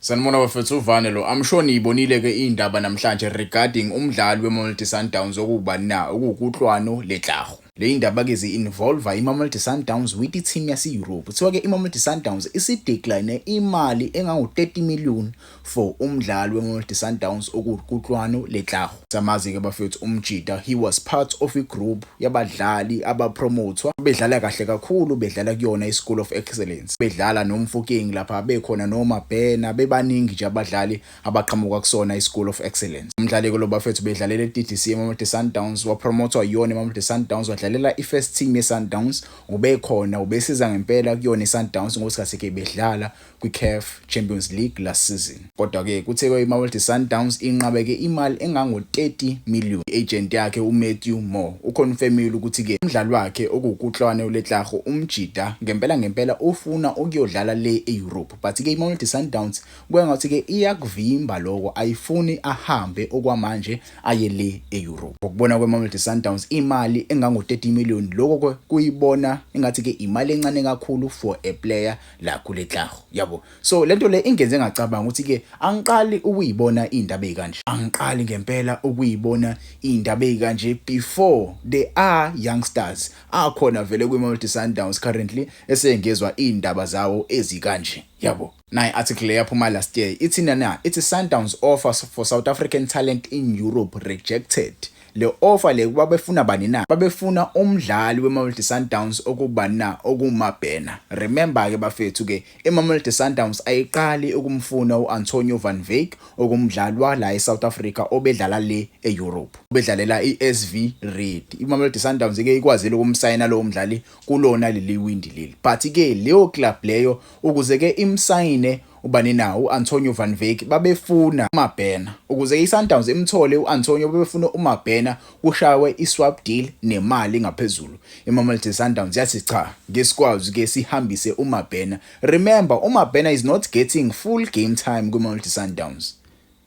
Sanibona bafethu uvane lo. I'm sure niyibonile ke indaba namhlanje regarding umdlali weMamelodi Sundowns okubani na okuwukuhlwano lehlaho. Le indaba ke zi-involve iMamelodi Sundowns with i-team yase-Europe. Kuthiwa ke iMamelodi Sundowns isidecline imali engango-30 million for umdlali weMamelodi Sundowns okuwukuhlwano lehlaho. Samazi ke bafethu umjida, he was part of a group yabadlali abapromothwa bedlala kahle kakhulu, bedlala kuyona i-School of Excellence. Bedlala noMfokeng lapha bekhona noMabhena baningi nje abadlali abaqhamuka kusona i-School of Excellence. Umdlali ke lo bafethu bedlalela i-TDC iMamelodi Sundowns, wapromothwa yona iMamelodi Sundowns, wadlalela i-first team ye-Sundowns, ubekhona ubesiza ngempela kuyona i-Sundowns ngosikhathi ke bedlala kwi-CAF Champions League last season. Kodwa ke kuthe ke iMamelodi Sundowns inqabe ke imali engango-30 million. I-agent yakhe uMatthew Moore uconfirmile ukuthi ke umdlali wakhe okuwukuhlwane ulehlaho umjida ngempela ufuna ukuyodlala le e-Europe, but ke iMamelodi Sundowns kwengathi ke iyakuvimba lokho, ayifuni ahambe okwamanje aye le e-Europe. Ukubona kweMamelodi Sundowns imali engango-30 million lokho kuyibona engathi ke imali encane kakhulu for a player la kulehlaho, yabo. So lento le ingenze ngacabanga ukuthi ke angiqali ukuyibona indaba ezikanje, angiqali ngempela ukuyibona indaba ezikanje before there are youngsters akhona vele kweMamelodi Sundowns currently esengezwe indaba zawo ezikanje, yabo. Nayi article yaphuma last year ithi Sundowns offers for South African talent in Europe rejected. Le offer le babefuna bani na? Babefuna umdlali weMamelodi Sundowns okubani na okuMabhena. Remember ke bafethu ke iMamelodi Sundowns ayiqali ukumfuna uAntonio van Wyk okumdlali la eSouth Africa obedlala le eEurope. Obedlalela iSV Red. iMamelodi Sundowns ke ikwazile ukumsayina lo mdlali kulona leli windi leli. But ke leyo club leyo ukuze ke imsayine ubani na uAntonio van Wyk babefuna uMabhena, ukuze iSundowns imthole uAntonio babefuna uMabhena kushawe iswap deal nemali ngaphezulu. iMamelodi Sundowns yathi cha, ngesikwazi ke sihambise uMabhena. Remember uMabhena is not getting full game time kuMamelodi Sundowns.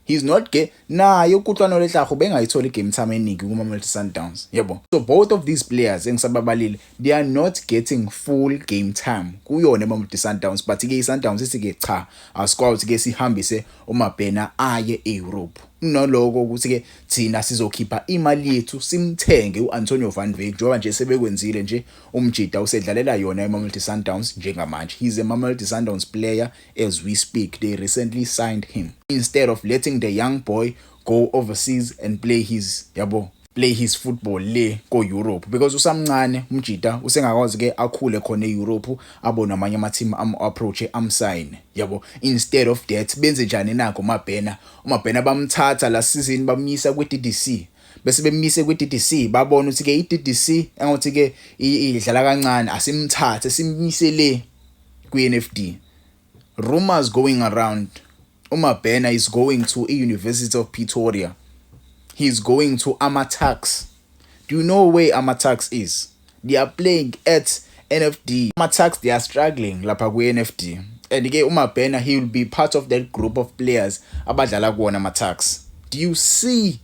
He's not nayo ukuhlwano lehlaho bengayithola game time eningi kuMamelodi Sundowns, yabo. So both of these players engisababalile, they are not getting full game time kuyona iMamelodi Sundowns, but ke iSundowns sithi ke cha, asikwazi ke sihambise uMabhena aye eEurope. Noloko ukuthi ke thina sizokhipha imali yethu simthenge uAntonio van Wyk njengoba nje sebekwenzile nje umjida usedlalela yona iMamelodi Sundowns njengamanje. He's a Mamelodi Sundowns player as we speak. They recently signed him instead of letting the young boy go overseas and play his football le ko Europe, because usamncane umjida usengakwazi ke akhule khona eEurope abona amanye ama team approach amsign, yabo. Instead of that benze njani nako uMabhena bamthatha la season bamyisa kwiDDC, bese bemise kwiDDC babona ukuthi ke iDDC engathi ke idlala kancane, asimthathe simmise le kwiNFD. Rumors going around uMabhena is going to University of Pretoria. He's going to Amatax. Do you know where Amatax is? They are playing at NFD. Amatax, they are struggling lapha ku-NFD. And ke uMabhena, he will be part of that group of players abadlala kuwona Amatax. Do you see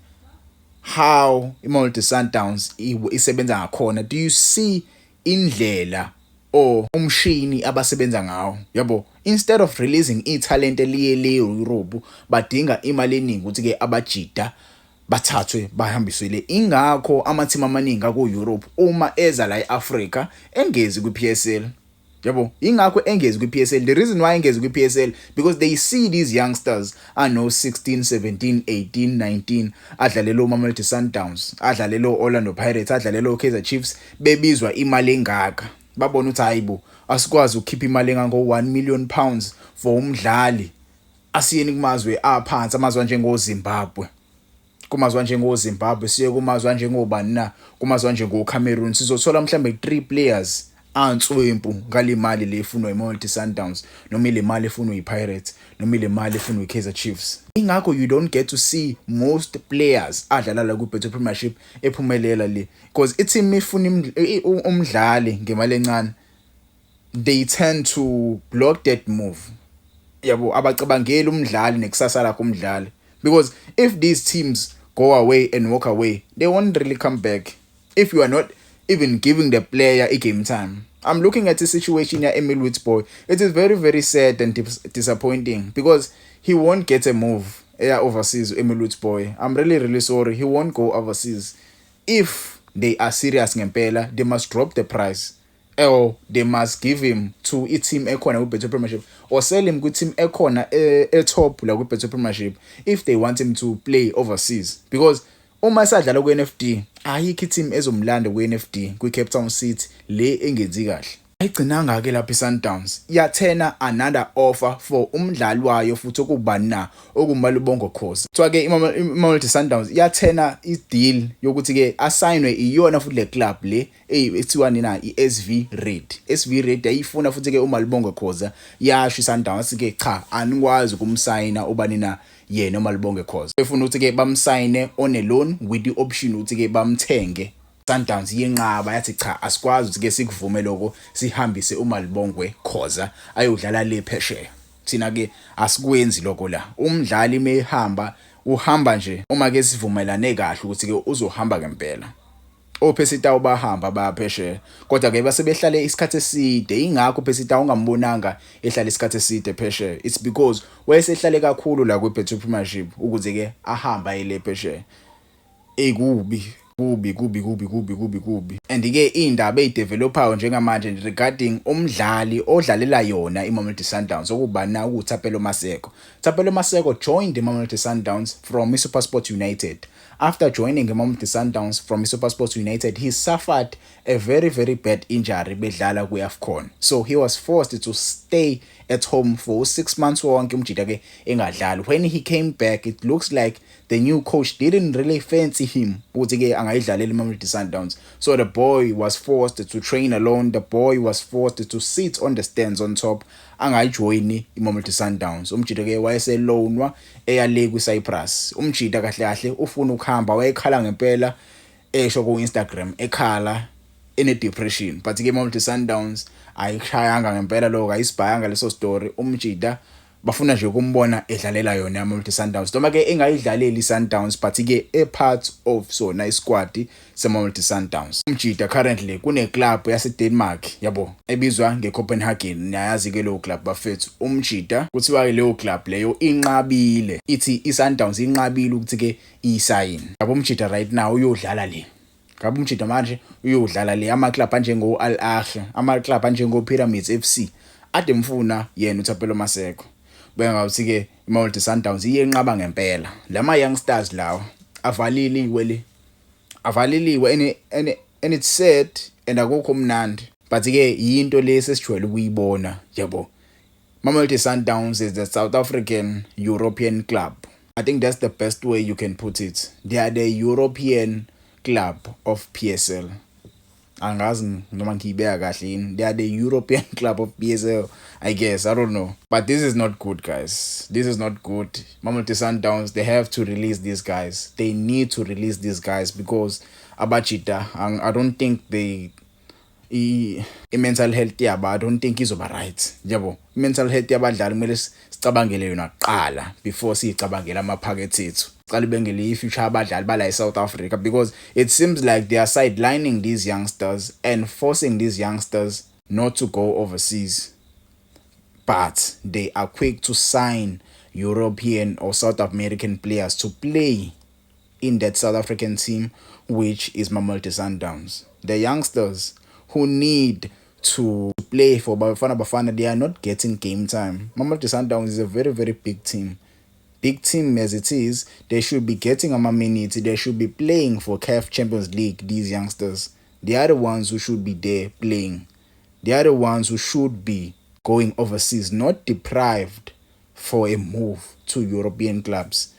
how iMamelodi Sundowns isebenza ngakhona? Do you see indlela or umshini abasebenza ngawo, yabo? Instead of releasing italent eliye le Europe, badinga imali eningi ukuthi ke abajida bathathwe bahambiswe le. Ingakho amathima amaningi ku Europe uma eza la eAfrica engezi kwiPSL, yabo. Ingakho engezi kwiPSL. The reason why engezi kwiPSL, because they see these youngsters are no 16 17 18 19 adlalelo Mamelodi Sundowns, adlalelo Orlando Pirates, adlalelo Kaizer Chiefs, bebizwa imali engaka. Babona ukuthi hayibo asikwazi ukukhipha imali engango 1 million pounds for umdlali asiyeni kumazwe aphansi, amazwe njengoZimbabwe, kumazwe njengoZimbabwe, siye kumazwe njengobani na, kumazwe njengoCameroon, sizothola mhlambe 3 players answempu ngale mali le efunwa iMamelodi Sundowns, noma ile mali efunwa iPirates, noma ile mali efunwa iKaizer Chiefs. Ingakho you don't get to see most players adlala la kuBetway Premiership ephumelela le, because i-team ifuna umdlali ngemali encane, they tend to block that move, yabo. Abacabangeli umdlali nekusasa lakho umdlali, because if these teams go away and walk away, they won't really come back if you are not even giving the player a game time. I'm looking at the situation here, Emil Witsboy. It is very, very sad and disappointing because he won't get a move overseas, Emil Witsboy. I'm really, really sorry. He won't go overseas. If they are serious ngempela, they must drop the price. Or they must give him to a team ekhona ku-Betway Premiership or sell him ku-team ekhona top la ku-Betway Premiership if they want him to play overseas. Because uma sadlala ku-NFD ayikho i-team ezomlanda ku-NFD kwi-Cape Town City le engenzi kahle. Ayigcinanga-ke lapha i-Sundowns yathena another offer for umdlali wayo futhi okubani na okuMalibongwe Khoza. Kuthiwa-ke Mamelodi Sundowns yathena i-deal yokuthi-ke asayinwe iyona futhi le club le ethiwa nina i-SV Red. SV Red yayifuna futhi-ke uMalibongwe Khoza yasho i-Sundowns ke cha anikwazi ukumsayina ubani na yena uMalibongwe Khoza. Befuna ukuthi-ke bamsayine on a loan with the option ukuthi-ke bamthenge. Sundowns yenqaba yathi cha asikwazi ukuthi-ke sikuvume lokho sihambise uMalibongwe Khoza ayodlala le phesheya. Thina-ke asikwenzi lokho la. Umdlali mehamba uhamba nje uma-ke sivumelane kahle ukuthi-ke uzohamba ngempela. OPhesitawu bahamba bayaphesheya kodwa-ke basebehlale isikhathi eside. Ingakho uPhesitawu ungambonanga ehlala isikhathi eside phesheya. It's because wayesehlale kakhulu la kwi-Betway Premiership ukuze-ke ahamba ele phesheya. Kubi. And-ke iy'ndaba ey'develophayo njengamanje regarding umdlali odlalela yona iMamelodi Sundowns okubani na uThapelo Maseko. Thapelo Maseko joined iMamelodi Sundowns from iSuperSport United. After joining iMamelodi Sundowns from iSuperSport United, he suffered a very, very bad injury bedlala kwi-AFCON. So he was forced to stay at home for 6 months wonke umjida-ke engadlali. When he came back, it looks like the new coach didn't really fancy him ukuthi-ke angayidlalela iMamelodi Sundowns. So the boy was forced to train alone. The boy was forced to sit on the stands on top angayijoyini iMamelodi Sundowns. Umjida-ke wayeselonwa eyale kwi-Cyprus. Umjida kahle kahle ufuna ukuhamba wayekhala ngempela esho ku-Instagram ekhala ene-depression. But-ke iMamelodi Sundowns ayishayanga ngempela lokho ayisibhayanga leso story. Umjida bafuna nje ukumbona edlalela yona iMamelodi Sundowns noma-ke engayidlaleli iSundowns but-ke part of sona isquad seMamelodi Sundowns. Umjida currently kune-club yase-Denmark yabo ebizwa ngeCopenhagen. Niyayazi-ke leyo club bafethu. Umjida kuthiwa-ke leyo club leyo inqabile ithi iSundowns inqabile ukuthi-ke isayini. Yabo umjida right now uyodlala le. Ngabe umjida manje uyodlala le ama-club anjengo-Al Ahly, ama-club anjengo-Pyramids FC ade mfuna yena uThapelo Maseko. Bengawuthi-ke iMamelodi Sundowns iyenqaba ngempela. Lama youngsters lawa avaliliwe and it's sad and akukho mnandi. But-ke yinto lesesijwayele ukuyibona yabo. Mamelodi Sundowns is the South African European club. I think that's the best way you can put it. They are the European club of PSL. Angazi noma ngiyibeka kahle yini. They are the European club of PSL, I guess. I don't know. But this is not good, guys. This is not good. Mamelodi Sundowns, they have to release these guys. They need to release these guys because abachita, I don't think they i-mental health yabo, I don't think izoba right. Yabo, i-mental health yabadlali kumele sicabangele yona kuqala before sicabangela amaphakethe ethu. Qala bengele i-future abadlali bala eSouth Africa because it seems like they are sidelining these youngsters and forcing these youngsters not to go overseas. But they are quick to sign European or South American players to play in that South African team, which is Mamelodi Sundowns. The youngsters who need to play for Bafana Bafana, they are not getting game time. Mamelodi Sundowns is a very, very big team. Big team as it is, they should be getting a minutes. They should be playing for CAF Champions League, these youngsters. They are the ones who should be there playing. They are the ones who should be going overseas, not deprived for a move to European clubs.